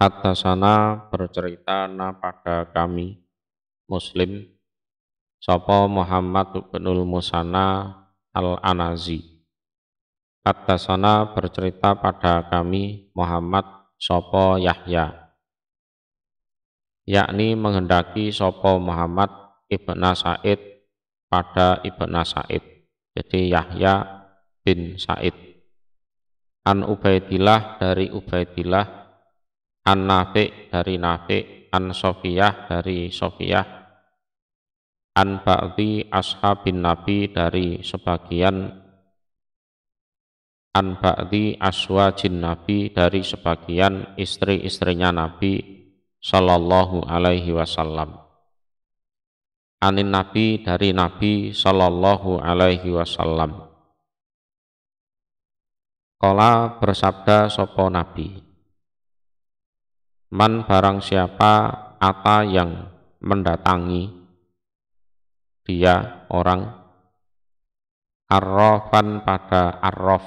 Haddatsana bercerita pada kami Muslim sapa Muhammad binul Musanna al-Anazi. Haddatsana bercerita pada kami Muhammad sapa Yahya, yakni menghendaki sapa Muhammad ibna Sa'id pada ibna Sa'id, jadi Yahya bin Sa'id. An Ubaidillah dari Ubaidillah, an Nafi dari Nafi, an Sofiyah dari Sofiyah, an ba'di ashabin Nabi dari sebagian, an ba'di aswajin Nabi dari sebagian istri-istrinya Nabi sallallahu alaihi wasallam. Anin Nabi dari Nabi sallallahu alaihi wasallam. Qala bersabda sapa Nabi, man barang siapa ata yang mendatangi dia orang arrofan pada arrof.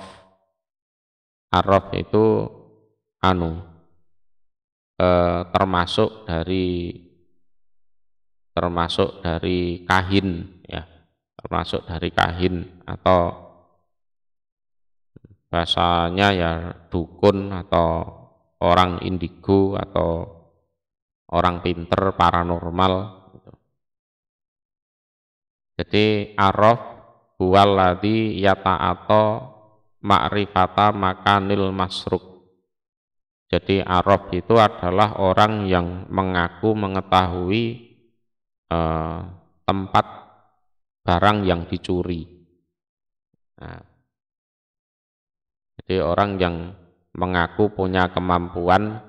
Arrof itu termasuk dari kahin, ya, termasuk dari kahin atau bahasanya ya dukun atau orang indigo atau orang pinter paranormal gitu. Jadi araf huwaladzi yata'ata ma'rifata makanil masruk. Jadi araf itu adalah orang yang mengaku mengetahui tempat barang yang dicuri. Nah, jadi orang yang mengaku punya kemampuan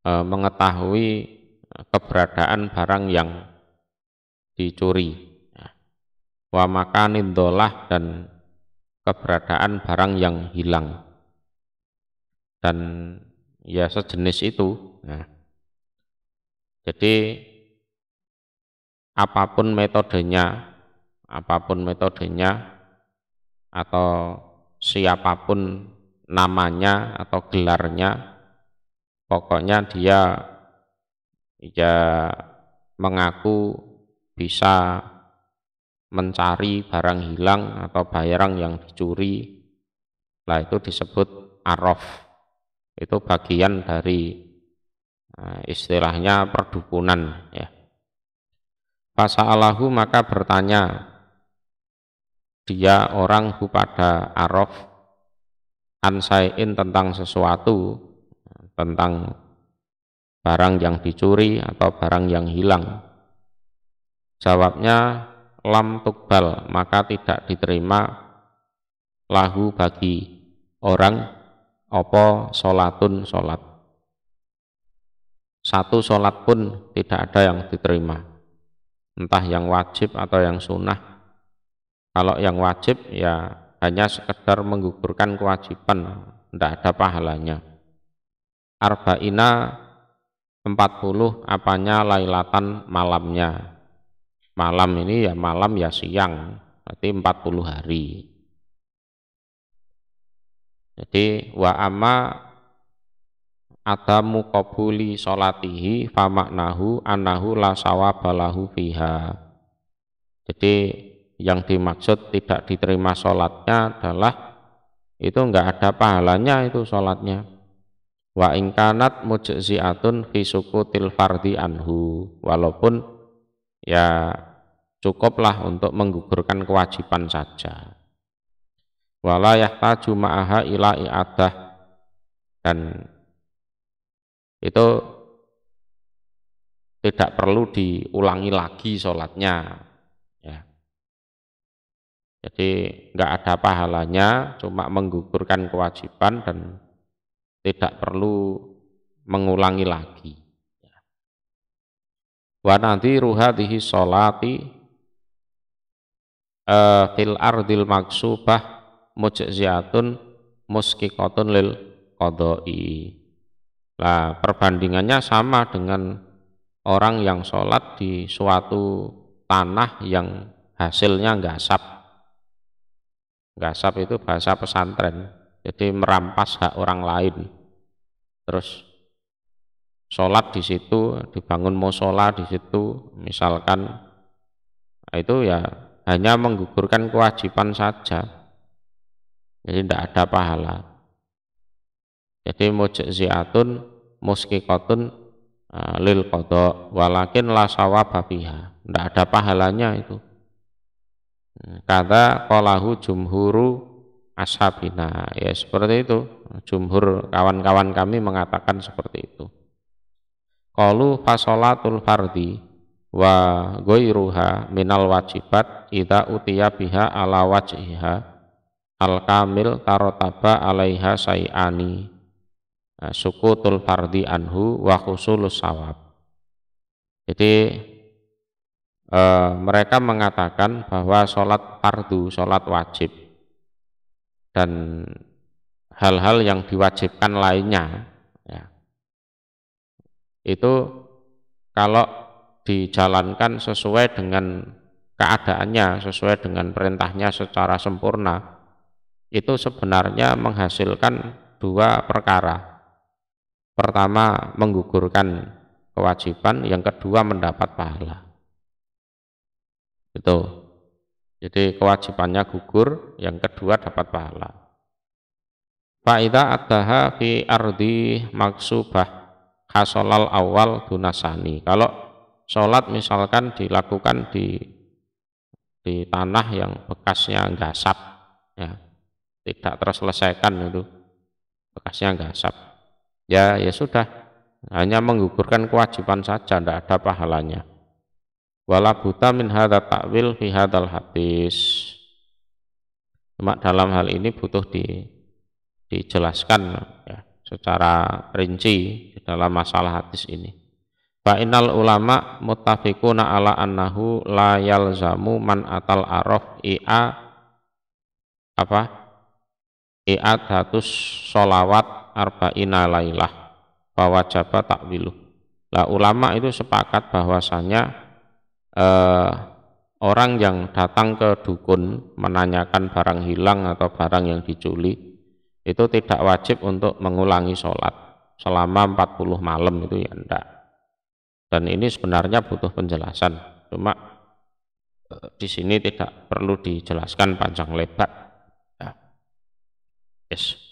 mengetahui keberadaan barang yang dicuri, wa makanin dolah, dan keberadaan barang yang hilang, dan ya sejenis itu. Nah, jadi apapun metodenya atau siapapun namanya atau gelarnya, pokoknya dia ya mengaku bisa mencari barang hilang atau barang yang dicuri, lah itu disebut araf. Itu bagian dari istilahnya perdukunan, ya. Fasa'alahu, maka bertanya dia orang pada araf, ansai'in, tentang sesuatu, tentang barang yang dicuri atau barang yang hilang. Jawabnya lam tukbal, maka tidak diterima lahu bagi orang apa sholatun sholat. Satu sholat pun tidak ada yang diterima, entah yang wajib atau yang sunnah. Kalau yang wajib ya hanya sekedar menggugurkan kewajiban, tidak ada pahalanya. Arba'ina 40 apanya lailatan, malamnya. Malam ini ya malam ya siang, berarti 40 hari. Jadi wa amma adamu qabuli sholatihi famaknahu annahu la sawabalahu fiha. Jadi yang dimaksud tidak diterima sholatnya adalah itu enggak ada pahalanya itu sholatnya. Wa ingkanat mujzi'atun fi sukutil fardhi anhu, walaupun ya cukuplah untuk menggugurkan kewajiban saja. Wala yahtaju ma'aha ila i'adah, dan itu tidak perlu diulangi lagi sholatnya, ya. Jadi enggak ada pahalanya, cuma menggugurkan kewajiban dan tidak perlu mengulangi lagi. Wa nadhiru hadhihi sholati fil ardil maksubah mujziatun muskiqatun lil qadai. Nah, perbandingannya sama dengan orang yang sholat di suatu tanah yang hasilnya gasap. Gasap itu bahasa pesantren, jadi merampas hak orang lain. terus sholat di situ, dibangun musola di situ, misalkan, itu ya hanya menggugurkan kewajiban saja, jadi tidak ada pahala. Jadi mujziatun muskiqatun lil qada walakin la sawaba fiha, tidak ada pahalanya itu. Kata qalahu jumhuru ashabina, ya seperti itu, jumhur kawan-kawan kami mengatakan seperti itu. Qalu fasolatul fardi wa ghairuha minal wajibat idza utiya biha ala wajhiha al kamil tarotaba alaiha sayani sukutul fardi anhu wa khusulus sawab. Jadi mereka mengatakan bahwa sholat fardu, sholat wajib, dan hal-hal yang diwajibkan lainnya, ya, itu kalau dijalankan sesuai dengan keadaannya, sesuai dengan perintahnya secara sempurna, itu sebenarnya menghasilkan dua perkara. Pertama, menggugurkan kewajiban, yang kedua mendapat pahala. Itu. Jadi kewajibannya gugur, yang kedua dapat pahala. Fa'idha addaha fi ardi maksubah hasolal awal dunasani. Kalau sholat misalkan dilakukan di tanah yang bekasnya gasap, ya, tidak terselesaikan, itu bekasnya gasap, ya sudah, hanya menggugurkan kewajiban saja, tidak ada pahalanya. Wala buta min hadza ta'wil fi hadzal hadis. Cuma dalam hal ini butuh dijelaskan, ya, secara rinci di dalam masalah hadis ini. Fa innal ulama muttafiquna ala annahu la yalzamu man atal araf i'adatus sholawat arba'ina lailah fa wajaba ta'wiluh. Lah ulama itu sepakat bahwasanya orang yang datang ke dukun menanyakan barang hilang atau barang yang dicuri, itu tidak wajib untuk mengulangi sholat selama 40 malam, itu ya enggak. Dan ini sebenarnya butuh penjelasan, cuma di sini tidak perlu dijelaskan panjang lebar, ya. Yes.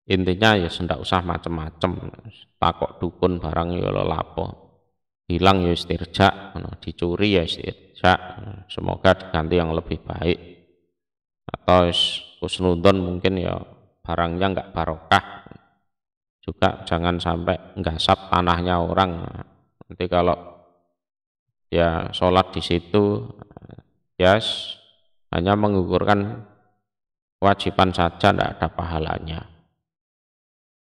Intinya ya tidak usah macam-macam, takok dukun barang ya lapo, hilang ya istirja, dicuri ya istirja, semoga diganti yang lebih baik, atau husnudon mungkin ya barangnya enggak barokah, juga jangan sampai nggasap tanahnya orang. Nanti kalau ya sholat di situ, ya hanya menggugurkan kewajiban saja, tidak ada pahalanya.